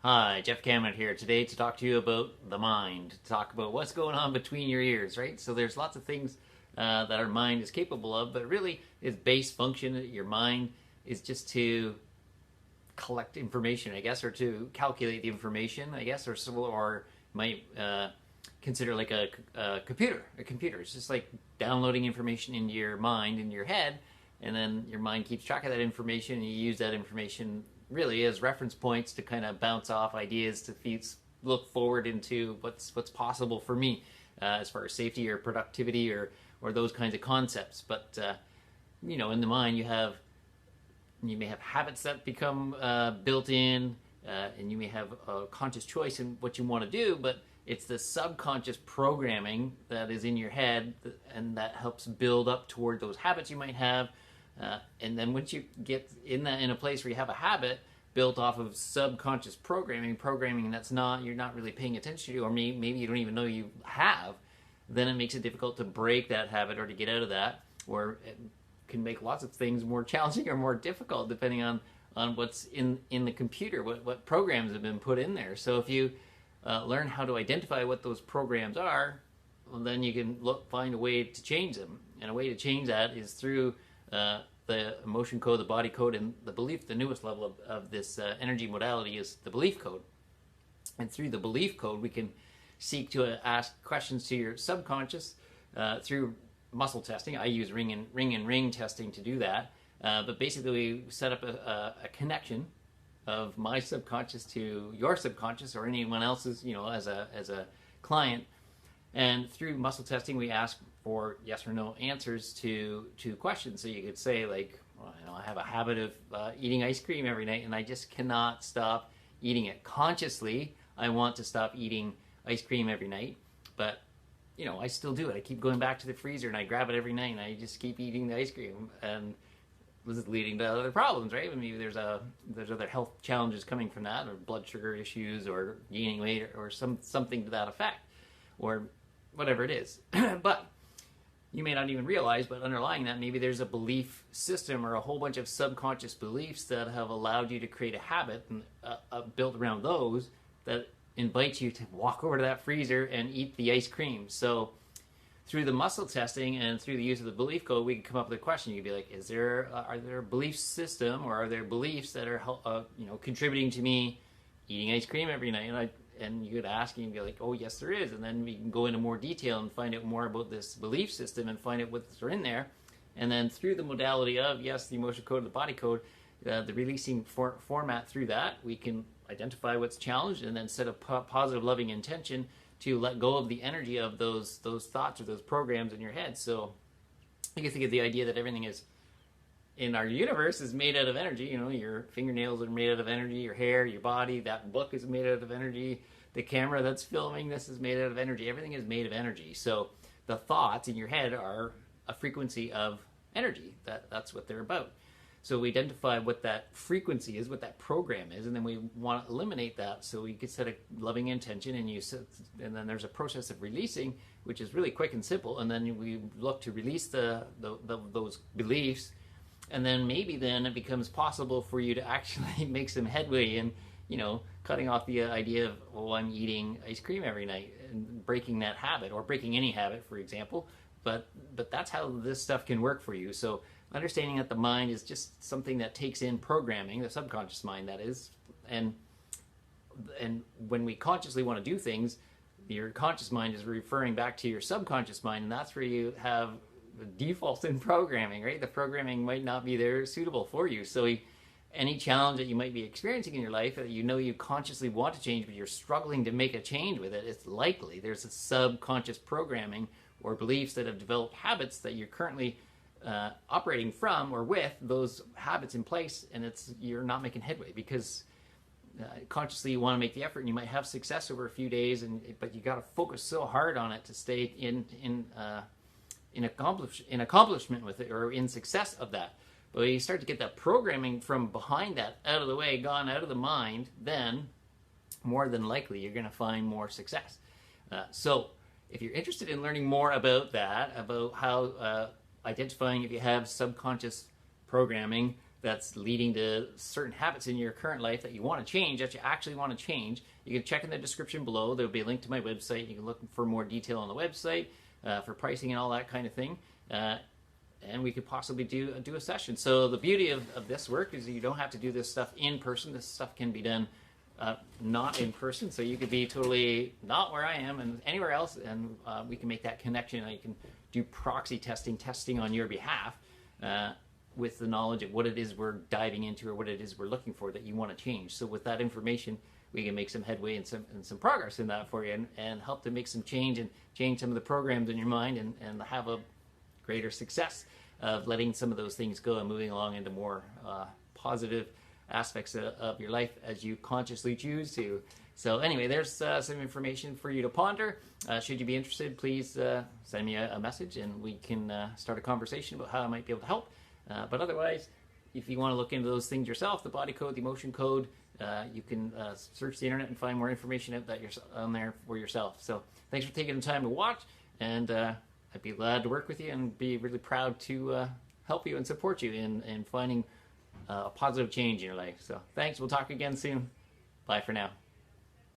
Hi, Jeff Cameron here today to talk to you about the mind, to talk about what's going on between your ears, right? So there's lots of things that our mind is capable of, but really its base function, your mind, is just to collect information, I guess, or to calculate the information, I guess, or might consider like a computer. A computer. It's just like downloading information into your mind, in your head, and then your mind keeps track of that information, and you use that information really as reference points to kind of bounce off ideas to look forward into what's possible for me as far as safety or productivity or those kinds of concepts. But in the mind you may have habits that become built in, and you may have a conscious choice in what you want to do, but it's the subconscious programming that is in your head, and that helps build up toward those habits you might have. And then once you get in a place where you have a habit built off of subconscious programming that's you're not really paying attention to, or maybe you don't even know you have, then it makes it difficult to break that habit or to get out of that, or it can make lots of things more challenging or more difficult depending on what's in the computer, what programs have been put in there. So if you learn how to identify what those programs are, well, then you can find a way to change them. And a way to change that is through the emotion code, the body code, and the belief. The newest level of this energy modality is the belief code. And through the belief code, we can seek to ask questions to your subconscious through muscle testing. I use ring and ring testing to do that. But basically, we set up a connection of my subconscious to your subconscious or anyone else's, as a client. And through muscle testing, we ask for yes or no answers to questions. So you could say, like, well, I have a habit of eating ice cream every night, and I just cannot stop eating it. Consciously, I want to stop eating ice cream every night, but I still do it. I keep going back to the freezer, and I grab it every night, and I just keep eating the ice cream, and this is leading to other problems, right? Maybe there's other health challenges coming from that, or blood sugar issues, or gaining weight, or something to that effect, or whatever it is. But you may not even realize, but underlying that, maybe there's a belief system or a whole bunch of subconscious beliefs that have allowed you to create a habit and built around those that invite you to walk over to that freezer and eat the ice cream. So through the muscle testing and through the use of the belief code, we can come up with a question. You'd be like, are there a belief system, or are there beliefs that are contributing to me eating ice cream every night? And you could ask, and you'd be like, oh, yes, there is. And then we can go into more detail and find out more about this belief system and find out what's in there. And then through the modality of, yes, the emotion code, the body code, the releasing format through that, we can identify what's challenged and then set a positive, loving intention to let go of the energy of those thoughts or those programs in your head. So you can think of the idea that everything is in our universe is made out of energy. Your fingernails are made out of energy, your hair, your body, that book is made out of energy, the camera that's filming this is made out of energy. Everything is made of energy. So the thoughts in your head are a frequency of energy. That's what they're about. So we identify what that frequency is, what that program is, and then we want to eliminate that. So we could set a loving intention, and then there's a process of releasing, which is really quick and simple. And then we look to release those beliefs. And then maybe it becomes possible for you to actually make some headway in, cutting off the idea of, oh, I'm eating ice cream every night, and breaking that habit, or breaking any habit, for example. But that's how this stuff can work for you. So understanding that the mind is just something that takes in programming, the subconscious mind, that is, and when we consciously want to do things, your conscious mind is referring back to your subconscious mind, and that's where you have defaults in programming, right? The programming might not be there suitable for you. So any challenge that you might be experiencing in your life that you consciously want to change, but you're struggling to make a change with it, it's likely there's a subconscious programming or beliefs that have developed habits that you're currently operating from or with those habits in place, and you're not making headway because consciously you want to make the effort, and you might have success over a few days, but you got to focus so hard on it to stay in accomplishment with it, or in success of that. But when you start to get that programming from behind that out of the way, gone out of the mind, then more than likely you're going to find more success. So if you're interested in learning more about that, about how identifying if you have subconscious programming, that's leading to certain habits in your current life that you want to change, that you actually want to change, you can check in the description below. There'll be a link to my website. You can look for more detail on the website for pricing and all that kind of thing. And we could possibly do a session. So the beauty of this work is you don't have to do this stuff in person. This stuff can be done not in person. So you could be totally not where I am and anywhere else, and we can make that connection. You can do proxy testing on your behalf with the knowledge of what it is we're diving into or what it is we're looking for that you want to change. So with that information, we can make some headway and some progress in that for you, and help to make some change and change some of the programs in your mind, and have a greater success of letting some of those things go and moving along into more positive aspects of your life as you consciously choose to. So anyway, there's some information for you to ponder. Should you be interested, please send me a message, and we can start a conversation about how I might be able to help. But otherwise, if you want to look into those things yourself, the body code, the emotion code, you can search the internet and find more information on there for yourself. So thanks for taking the time to watch, and I'd be glad to work with you and be really proud to help you and support you in finding a positive change in your life. So thanks. We'll talk again soon. Bye for now.